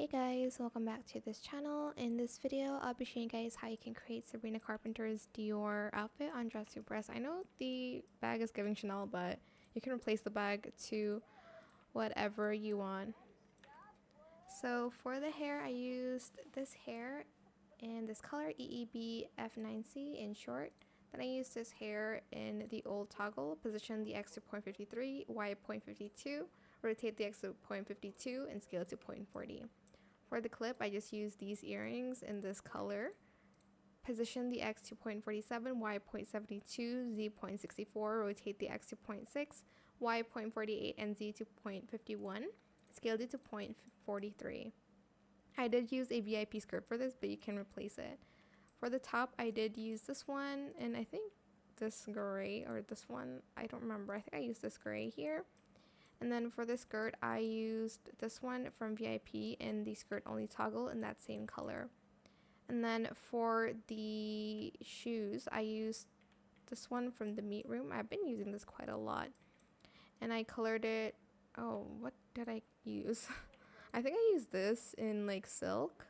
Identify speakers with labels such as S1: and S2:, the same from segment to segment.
S1: Hey guys, welcome back to this channel. In this video, I'll be showing you guys how you can create Sabrina Carpenter's Dior outfit on Dress to Press. I know the bag is giving Chanel, but you can replace the bag to whatever you want. So for the hair, I used this hair in this color EEB F9C in short. Then I used this hair in the old toggle, position the X to 0.53, Y 0.52, rotate the X to 0.52, and scale to 0.40. For the clip, I just used these earrings in this color. Position the X to 0.47, Y 0.72, Z 0.64, rotate the X to 0.6, Y 0.48, and Z to 0.51. Scaled it to 0.43. I did use a VIP skirt for this, but you can replace it. For the top, I did use this one, and I think this gray, or this one, I don't remember. I think I used this gray here. And then for the skirt, I used this one from VIP in the skirt only toggle in that same color. And then for the shoes, I used this one from the meat room. I've been using this quite a lot. And I colored it, oh, what did I use? I think I used this in like silk.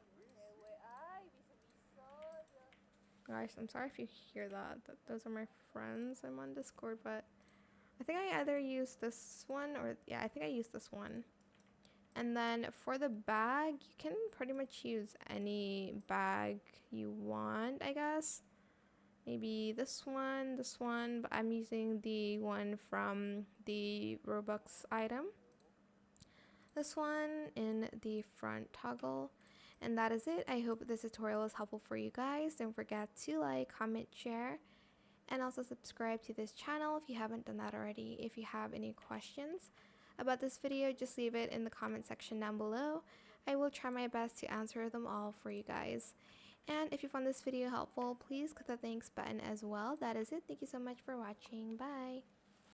S1: Guys, I'm sorry if you hear that. Those are my friends. I'm on Discord, but I think I either used this one or, yeah, I think I used this one. And then for the bag, you can pretty much use any bag you want, I guess. Maybe this one, but I'm using the one from the Robux item. This one in the front toggle. And that is it. I hope this tutorial is helpful for you guys. Don't forget to like, comment, share, and also subscribe to this channel if you haven't done that already. If you have any questions about this video, just leave it in the comment section down below. I will try my best to answer them all for you guys. And if you found this video helpful, please click the thanks button as well. That is it. Thank you so much for watching. Bye.